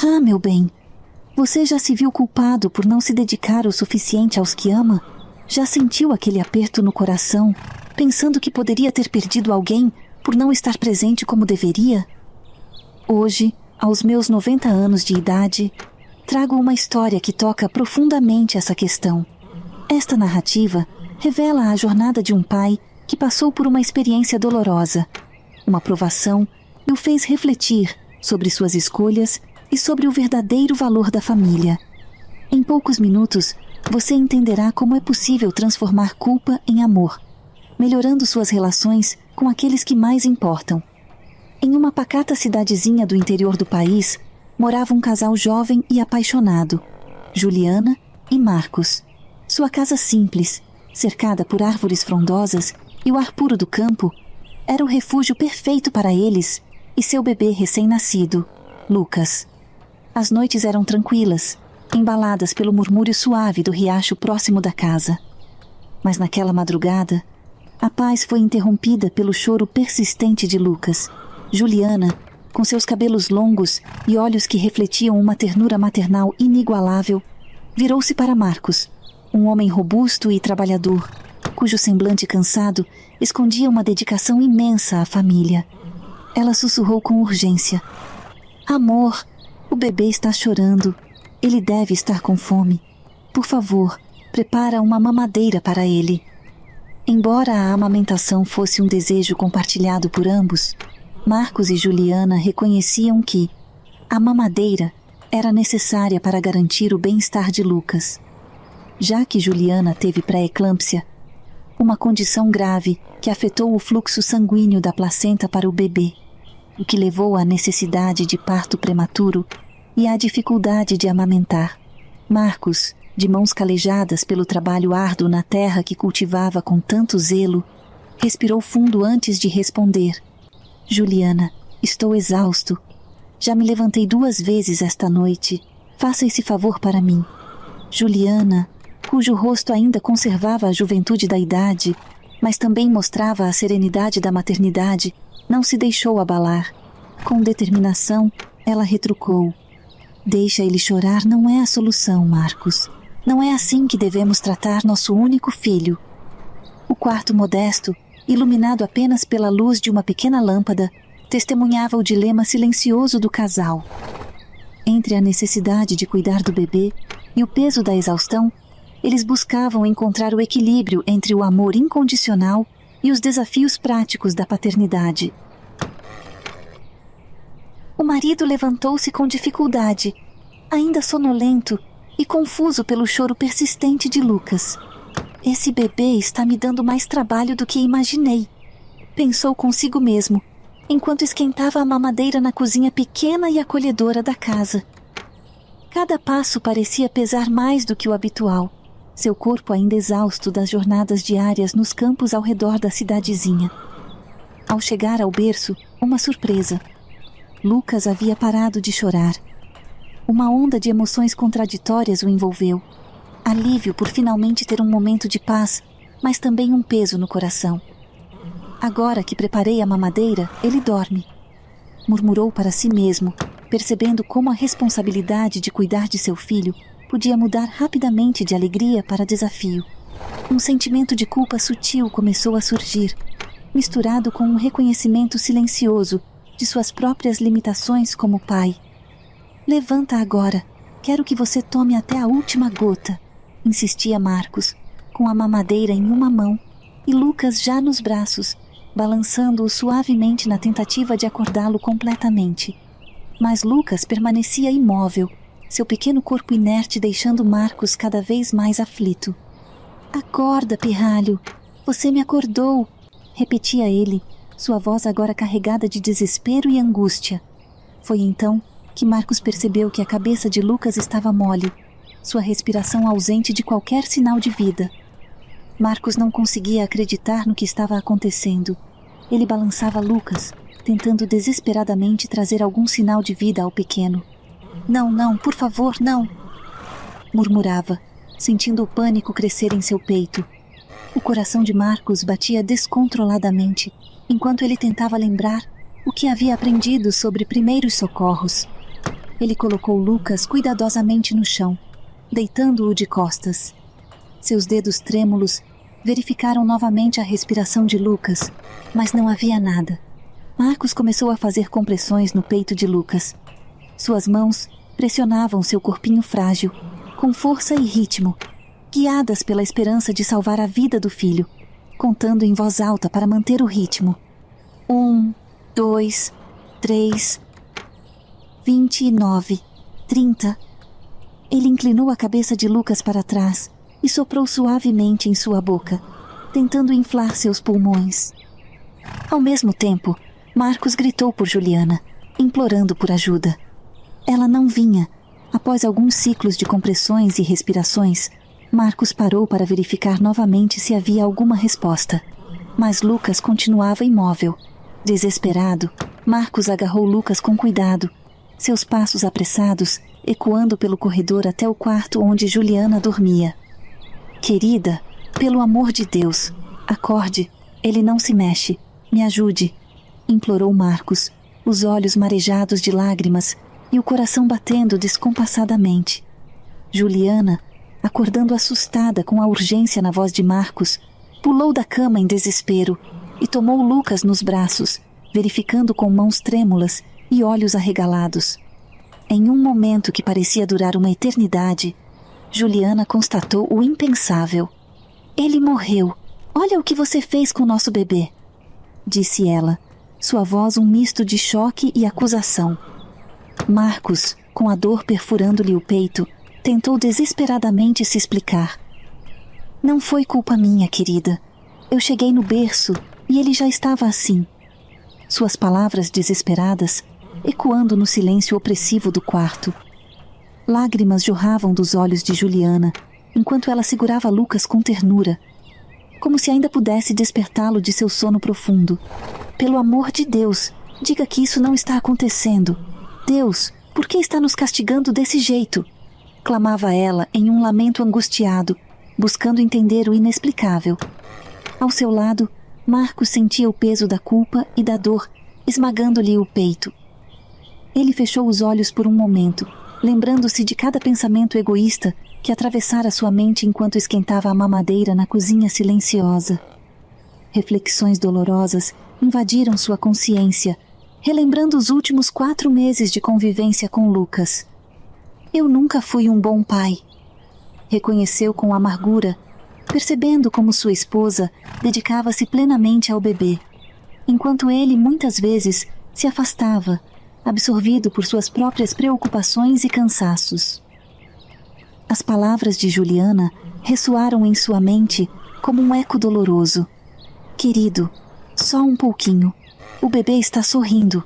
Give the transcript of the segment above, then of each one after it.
Ah, meu bem, você já se viu culpado por não se dedicar o suficiente aos que ama? Já sentiu aquele aperto no coração, pensando que poderia ter perdido alguém por não estar presente como deveria? Hoje, aos meus 90 anos de idade, trago uma história que toca profundamente essa questão. Esta narrativa revela a jornada de um pai que passou por uma experiência dolorosa, uma provação, e o fez refletir sobre suas escolhas e sobre o verdadeiro valor da família. Em poucos minutos, você entenderá como é possível transformar culpa em amor, melhorando suas relações com aqueles que mais importam. Em uma pacata cidadezinha do interior do país, morava um casal jovem e apaixonado, Juliana e Marcos. Sua casa simples, cercada por árvores frondosas e o ar puro do campo, era o refúgio perfeito para eles e seu bebê recém-nascido, Lucas. As noites eram tranquilas, embaladas pelo murmúrio suave do riacho próximo da casa. Mas naquela madrugada, a paz foi interrompida pelo choro persistente de Lucas. Juliana, com seus cabelos longos e olhos que refletiam uma ternura maternal inigualável, virou-se para Marcos, um homem robusto e trabalhador, cujo semblante cansado escondia uma dedicação imensa à família. Ela sussurrou com urgência: Amor, o bebê está chorando. Ele deve estar com fome. Por favor, prepara uma mamadeira para ele. Embora a amamentação fosse um desejo compartilhado por ambos, Marcos e Juliana reconheciam que a mamadeira era necessária para garantir o bem-estar de Lucas. Já que Juliana teve pré-eclâmpsia, uma condição grave que afetou o fluxo sanguíneo da placenta para o bebê, o que levou à necessidade de parto prematuro e à dificuldade de amamentar. Marcos, de mãos calejadas pelo trabalho árduo na terra que cultivava com tanto zelo, respirou fundo antes de responder: Juliana, estou exausto. Já me levantei 2 vezes esta noite. Faça esse favor para mim. Juliana, cujo rosto ainda conservava a juventude da idade, mas também mostrava a serenidade da maternidade, não se deixou abalar. Com determinação, ela retrucou: Deixa ele chorar não é a solução, Marcos. Não é assim que devemos tratar nosso único filho. O quarto modesto, iluminado apenas pela luz de uma pequena lâmpada, testemunhava o dilema silencioso do casal. Entre a necessidade de cuidar do bebê e o peso da exaustão, eles buscavam encontrar o equilíbrio entre o amor incondicional e os desafios práticos da paternidade. O marido levantou-se com dificuldade, ainda sonolento e confuso pelo choro persistente de Lucas. Esse bebê está me dando mais trabalho do que imaginei, pensou consigo mesmo, enquanto esquentava a mamadeira na cozinha pequena e acolhedora da casa. Cada passo parecia pesar mais do que o habitual, seu corpo ainda exausto das jornadas diárias nos campos ao redor da cidadezinha. Ao chegar ao berço, uma surpresa. Lucas havia parado de chorar. Uma onda de emoções contraditórias o envolveu. Alívio por finalmente ter um momento de paz, mas também um peso no coração. Agora que preparei a mamadeira, ele dorme, murmurou para si mesmo, percebendo como a responsabilidade de cuidar de seu filho podia mudar rapidamente de alegria para desafio. Um sentimento de culpa sutil começou a surgir, misturado com um reconhecimento silencioso de suas próprias limitações como pai. Levanta agora, quero que você tome até a última gota, insistia Marcos, com a mamadeira em uma mão e Lucas já nos braços, balançando-o suavemente na tentativa de acordá-lo completamente. Mas Lucas permanecia imóvel, seu pequeno corpo inerte deixando Marcos cada vez mais aflito. Acorda, pirralho, você me acordou, repetia ele, sua voz agora carregada de desespero e angústia. Foi então que Marcos percebeu que a cabeça de Lucas estava mole, sua respiração ausente de qualquer sinal de vida. Marcos não conseguia acreditar no que estava acontecendo. Ele balançava Lucas, tentando desesperadamente trazer algum sinal de vida ao pequeno. Não, não, por favor, não! Murmurava, sentindo o pânico crescer em seu peito. O coração de Marcos batia descontroladamente, enquanto ele tentava lembrar o que havia aprendido sobre primeiros socorros. ele colocou Lucas cuidadosamente no chão, deitando-o de costas. Seus dedos trêmulos verificaram novamente a respiração de Lucas, mas não havia nada. Marcos começou a fazer compressões no peito de Lucas. Suas mãos pressionavam seu corpinho frágil, com força e ritmo, guiadas pela esperança de salvar a vida do filho, contando em voz alta para manter o ritmo. 1, 2, 3, 29, 30. Ele inclinou a cabeça de Lucas para trás e soprou suavemente em sua boca, tentando inflar seus pulmões. Ao mesmo tempo, Marcos gritou por Juliana, implorando por ajuda. Ela não vinha. Após alguns ciclos de compressões e respirações, Marcos parou para verificar novamente se havia alguma resposta. Mas Lucas continuava imóvel. Desesperado, Marcos agarrou Lucas com cuidado, seus passos apressados ecoando pelo corredor até o quarto onde Juliana dormia. Querida, pelo amor de Deus, acorde, ele não se mexe, me ajude, implorou Marcos, os olhos marejados de lágrimas e o coração batendo descompassadamente. Juliana, acordando assustada com a urgência na voz de Marcos, pulou da cama em desespero e tomou Lucas nos braços, verificando com mãos trêmulas e olhos arregalados. Em um momento que parecia durar uma eternidade, Juliana constatou o impensável. Ele morreu. Olha o que você fez com nosso bebê, disse ela, sua voz um misto de choque e acusação. Marcos, com a dor perfurando-lhe o peito, tentou desesperadamente se explicar. Não foi culpa minha, querida. Eu cheguei no berço e ele já estava assim. Suas palavras desesperadas ecoando no silêncio opressivo do quarto. Lágrimas jorravam dos olhos de Juliana, enquanto ela segurava Lucas com ternura, como se ainda pudesse despertá-lo de seu sono profundo. Pelo amor de Deus, diga que isso não está acontecendo. Deus, por que está nos castigando desse jeito? Clamava ela em um lamento angustiado, buscando entender o inexplicável. Ao seu lado, Marcos sentia o peso da culpa e da dor esmagando-lhe o peito. Ele fechou os olhos por um momento, lembrando-se de cada pensamento egoísta que atravessara sua mente enquanto esquentava a mamadeira na cozinha silenciosa. Reflexões dolorosas invadiram sua consciência, relembrando os últimos 4 meses de convivência com Lucas. Eu nunca fui um bom pai, reconheceu com amargura, percebendo como sua esposa dedicava-se plenamente ao bebê, enquanto ele muitas vezes se afastava, absorvido por suas próprias preocupações e cansaços. As palavras de Juliana ressoaram em sua mente como um eco doloroso. Querido, só um pouquinho. O bebê está sorrindo.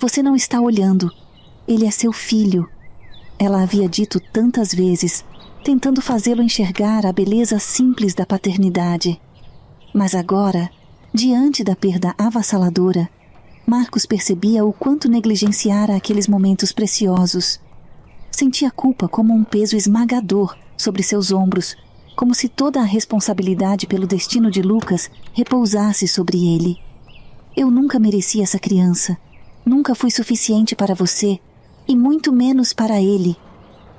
Você não está olhando. Ele é seu filho. Ela havia dito tantas vezes, tentando fazê-lo enxergar a beleza simples da paternidade. Mas agora, diante da perda avassaladora, Marcos percebia o quanto negligenciara aqueles momentos preciosos. Sentia a culpa como um peso esmagador sobre seus ombros, como se toda a responsabilidade pelo destino de Lucas repousasse sobre ele. Eu nunca mereci essa criança. Nunca fui suficiente para você, e muito menos para ele,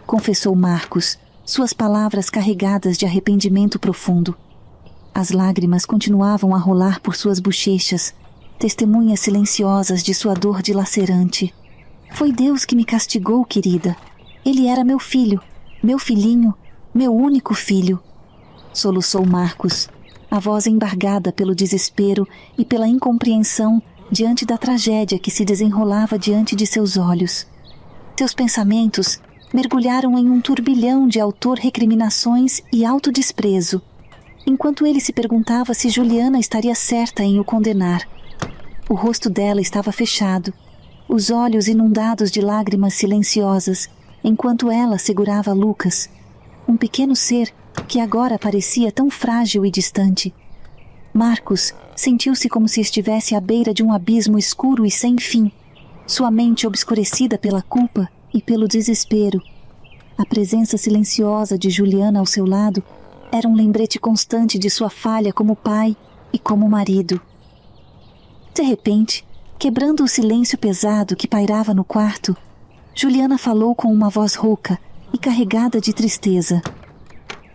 confessou Marcos, suas palavras carregadas de arrependimento profundo. As lágrimas continuavam a rolar por suas bochechas, testemunhas silenciosas de sua dor dilacerante. Foi Deus que me castigou, querida. Ele era meu filho, meu filhinho, meu único filho. Soluçou Marcos, a voz embargada pelo desespero e pela incompreensão diante da tragédia que se desenrolava diante de seus olhos. Seus pensamentos mergulharam em um turbilhão de autor-recriminações e autodesprezo, enquanto ele se perguntava se Juliana estaria certa em o condenar. O rosto dela estava fechado, os olhos inundados de lágrimas silenciosas, enquanto ela segurava Lucas, um pequeno ser que agora parecia tão frágil e distante. Marcos sentiu-se como se estivesse à beira de um abismo escuro e sem fim, sua mente obscurecida pela culpa e pelo desespero. A presença silenciosa de Juliana ao seu lado era um lembrete constante de sua falha como pai e como marido. De repente, quebrando o silêncio pesado que pairava no quarto, Juliana falou com uma voz rouca e carregada de tristeza.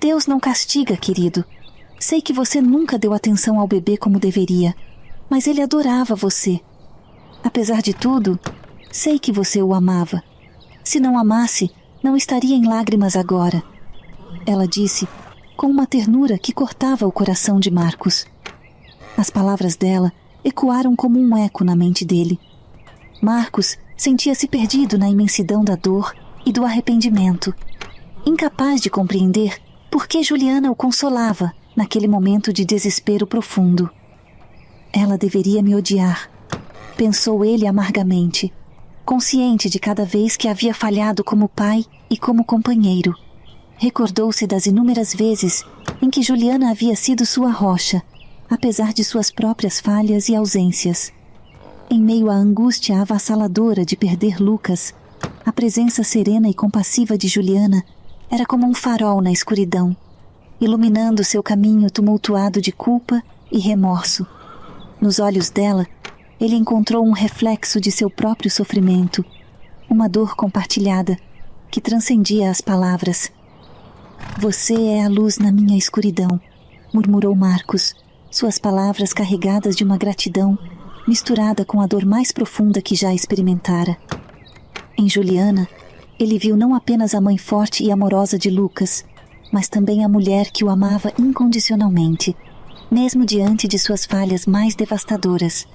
Deus não castiga, querido. Sei que você nunca deu atenção ao bebê como deveria, mas ele adorava você. Apesar de tudo, sei que você o amava. Se não amasse, não estaria em lágrimas agora. Ela disse, com uma ternura que cortava o coração de Marcos. As palavras dela ecoaram como um eco na mente dele. Marcos sentia-se perdido na imensidão da dor e do arrependimento, incapaz de compreender por que Juliana o consolava naquele momento de desespero profundo. Ela deveria me odiar, pensou ele amargamente, consciente de cada vez que havia falhado como pai e como companheiro. Recordou-se das inúmeras vezes em que Juliana havia sido sua rocha, apesar de suas próprias falhas e ausências. Em meio à angústia avassaladora de perder Lucas, a presença serena e compassiva de Juliana era como um farol na escuridão, iluminando seu caminho tumultuado de culpa e remorso. Nos olhos dela, ele encontrou um reflexo de seu próprio sofrimento, uma dor compartilhada que transcendia as palavras. Você é a luz na minha escuridão, murmurou Marcos, suas palavras carregadas de uma gratidão misturada com a dor mais profunda que já experimentara. Em Juliana, ele viu não apenas a mãe forte e amorosa de Lucas, mas também a mulher que o amava incondicionalmente, mesmo diante de suas falhas mais devastadoras.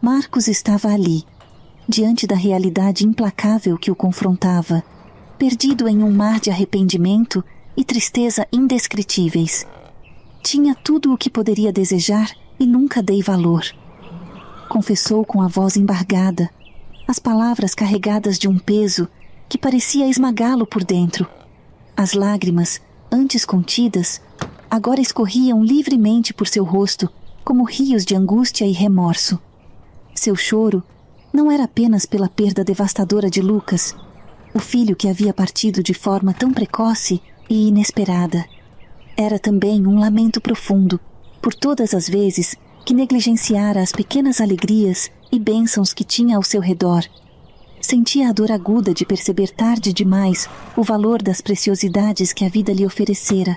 Marcos estava ali, diante da realidade implacável que o confrontava, perdido em um mar de arrependimento e tristeza indescritíveis. Tinha tudo o que poderia desejar e nunca dei valor. Confessou com a voz embargada, as palavras carregadas de um peso que parecia esmagá-lo por dentro. As lágrimas, antes contidas, agora escorriam livremente por seu rosto, como rios de angústia e remorso. Seu choro não era apenas pela perda devastadora de Lucas, o filho que havia partido de forma tão precoce e inesperada. Era também um lamento profundo por todas as vezes que negligenciara as pequenas alegrias e bênçãos que tinha ao seu redor. Sentia a dor aguda de perceber tarde demais o valor das preciosidades que a vida lhe oferecera,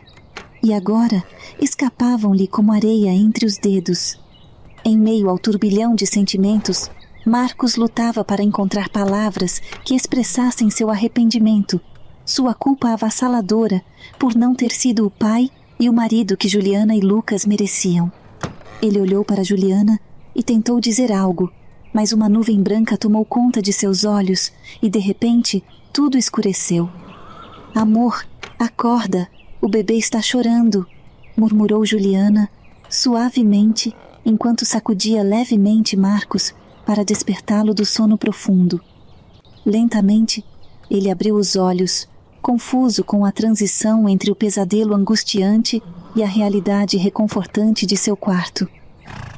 e agora escapavam-lhe como areia entre os dedos. Em meio ao turbilhão de sentimentos, Marcos lutava para encontrar palavras que expressassem seu arrependimento, sua culpa avassaladora por não ter sido o pai e o marido que Juliana e Lucas mereciam. Ele olhou para Juliana e tentou dizer algo, mas uma nuvem branca tomou conta de seus olhos e, de repente, tudo escureceu. Amor, acorda, o bebê está chorando, murmurou Juliana, suavemente, enquanto sacudia levemente Marcos para despertá-lo do sono profundo. Lentamente, ele abriu os olhos, confuso com a transição entre o pesadelo angustiante e a realidade reconfortante de seu quarto.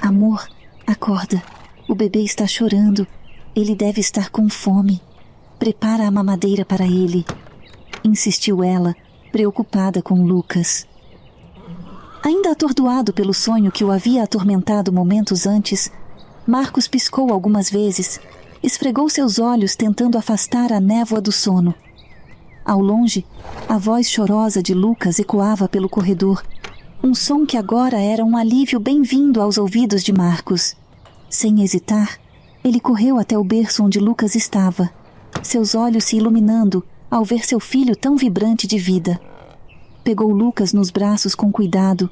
Amor, acorda, o bebê está chorando, ele deve estar com fome. Prepara a mamadeira para ele, insistiu ela, preocupada com Lucas. Ainda atordoado pelo sonho que o havia atormentado momentos antes, Marcos piscou algumas vezes, esfregou seus olhos tentando afastar a névoa do sono. Ao longe, a voz chorosa de Lucas ecoava pelo corredor, um som que agora era um alívio bem-vindo aos ouvidos de Marcos. Sem hesitar, ele correu até o berço onde Lucas estava, seus olhos se iluminando ao ver seu filho tão vibrante de vida. Pegou Lucas nos braços com cuidado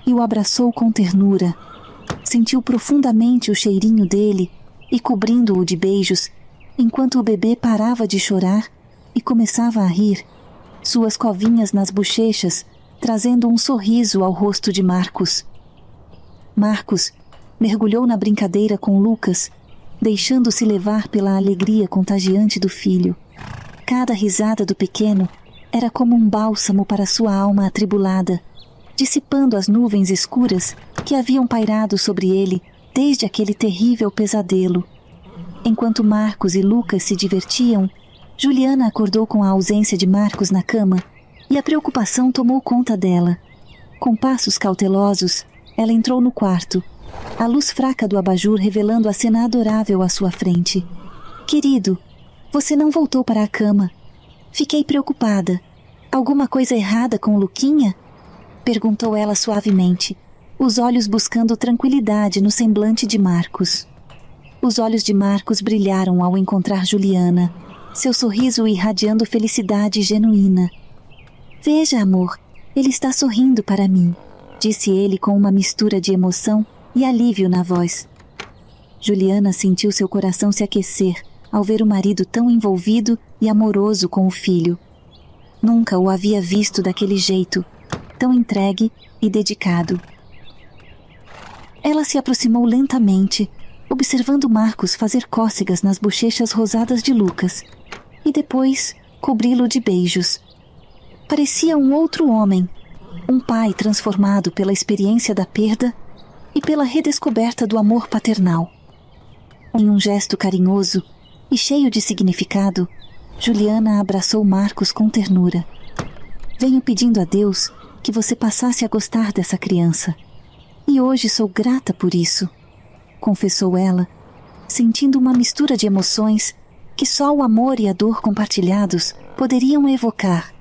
e o abraçou com ternura. Sentiu profundamente o cheirinho dele e cobrindo-o de beijos, enquanto o bebê parava de chorar e começava a rir, suas covinhas nas bochechas trazendo um sorriso ao rosto de Marcos. Marcos mergulhou na brincadeira com Lucas, deixando-se levar pela alegria contagiante do filho. Cada risada do pequeno era como um bálsamo para sua alma atribulada, dissipando as nuvens escuras que haviam pairado sobre ele desde aquele terrível pesadelo. Enquanto Marcos e Lucas se divertiam, Juliana acordou com a ausência de Marcos na cama e a preocupação tomou conta dela. Com passos cautelosos, ela entrou no quarto, a luz fraca do abajur revelando a cena adorável à sua frente. Querido, Você não voltou para a cama. Fiquei preocupada. Alguma coisa errada com o Luquinha? Perguntou ela suavemente, os olhos buscando tranquilidade no semblante de Marcos. Os olhos de Marcos brilharam ao encontrar Juliana, seu sorriso irradiando felicidade genuína. Veja, amor, ele está sorrindo para mim, disse ele com uma mistura de emoção e alívio na voz. Juliana sentiu seu coração se aquecer ao ver o marido tão envolvido e amoroso com o filho. Nunca o havia visto daquele jeito, tão entregue e dedicado. Ela se aproximou lentamente, observando Marcos fazer cócegas nas bochechas rosadas de Lucas, e depois cobri-lo de beijos. Parecia um outro homem, um pai transformado pela experiência da perda e pela redescoberta do amor paternal. Em um gesto carinhoso e cheio de significado, Juliana abraçou Marcos com ternura. Venho pedindo a Deus que você passasse a gostar dessa criança. E hoje sou grata por isso, confessou ela, sentindo uma mistura de emoções que só o amor e a dor compartilhados poderiam evocar.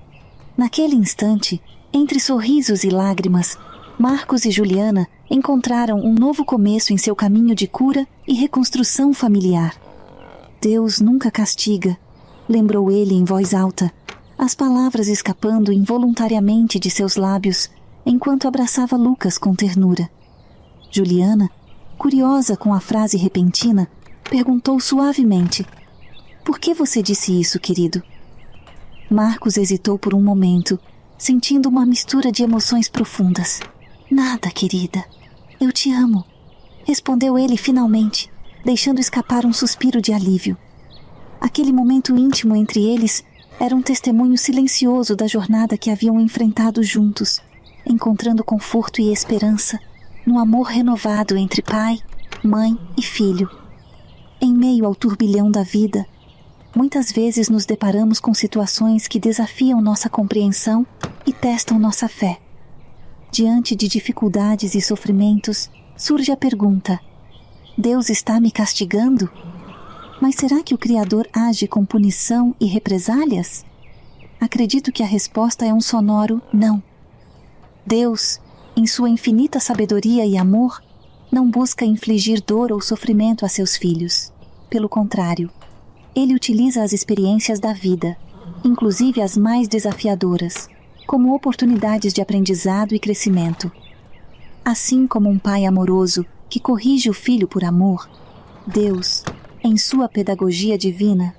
Naquele instante, entre sorrisos e lágrimas, Marcos e Juliana encontraram um novo começo em seu caminho de cura e reconstrução familiar. Deus nunca castiga, lembrou ele em voz alta, as palavras escapando involuntariamente de seus lábios, enquanto abraçava Lucas com ternura. Juliana, curiosa com a frase repentina, perguntou suavemente: por que você disse isso, querido? Marcos hesitou por um momento, sentindo uma mistura de emoções profundas. Nada, querida. Eu te amo, respondeu ele finalmente, deixando escapar um suspiro de alívio. Aquele momento íntimo entre eles era um testemunho silencioso da jornada que haviam enfrentado juntos, encontrando conforto e esperança no amor renovado entre pai, mãe e filho. Em meio ao turbilhão da vida, muitas vezes nos deparamos com situações que desafiam nossa compreensão e testam nossa fé. Diante de dificuldades e sofrimentos, surge a pergunta: Deus está me castigando? Mas será que o Criador age com punição e represálias? Acredito que a resposta é um sonoro não. Deus, em sua infinita sabedoria e amor, não busca infligir dor ou sofrimento a seus filhos. Pelo contrário, Ele utiliza as experiências da vida, inclusive as mais desafiadoras, como oportunidades de aprendizado e crescimento. Assim como um pai amoroso que corrige o filho por amor, Deus, em sua pedagogia divina,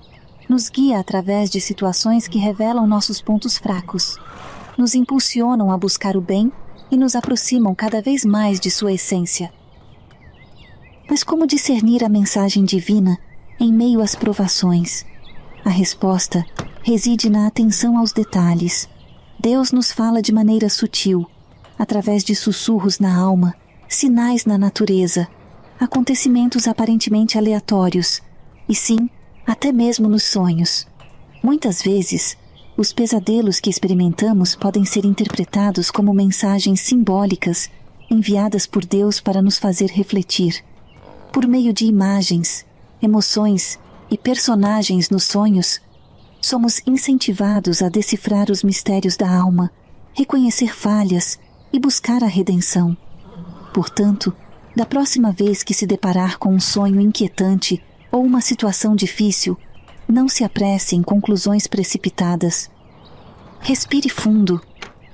nos guia através de situações que revelam nossos pontos fracos, nos impulsionam a buscar o bem e nos aproximam cada vez mais de sua essência. Mas como discernir a mensagem divina em meio às provações? A resposta reside na atenção aos detalhes. Deus nos fala de maneira sutil, através de sussurros na alma, sinais na natureza, acontecimentos aparentemente aleatórios, e sim, até mesmo nos sonhos. Muitas vezes, os pesadelos que experimentamos podem ser interpretados como mensagens simbólicas enviadas por Deus para nos fazer refletir. Por meio de imagens, emoções e personagens nos sonhos, somos incentivados a decifrar os mistérios da alma, reconhecer falhas e buscar a redenção. Portanto, da próxima vez que se deparar com um sonho inquietante ou uma situação difícil, não se apresse em conclusões precipitadas. Respire fundo,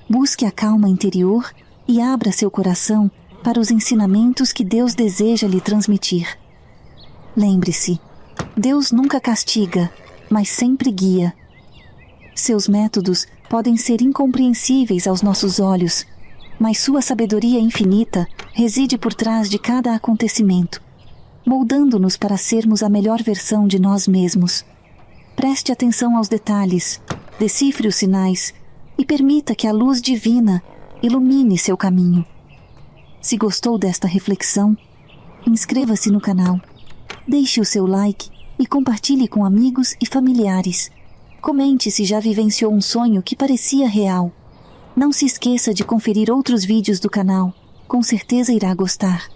busque a calma interior e abra seu coração para os ensinamentos que Deus deseja lhe transmitir. Lembre-se, Deus nunca castiga, mas sempre guia. Seus métodos podem ser incompreensíveis aos nossos olhos, mas sua sabedoria infinita reside por trás de cada acontecimento, moldando-nos para sermos a melhor versão de nós mesmos. Preste atenção aos detalhes, decifre os sinais e permita que a luz divina ilumine seu caminho. Se gostou desta reflexão, inscreva-se no canal, deixe o seu like e compartilhe com amigos e familiares. Comente se já vivenciou um sonho que parecia real. Não se esqueça de conferir outros vídeos do canal, com certeza irá gostar.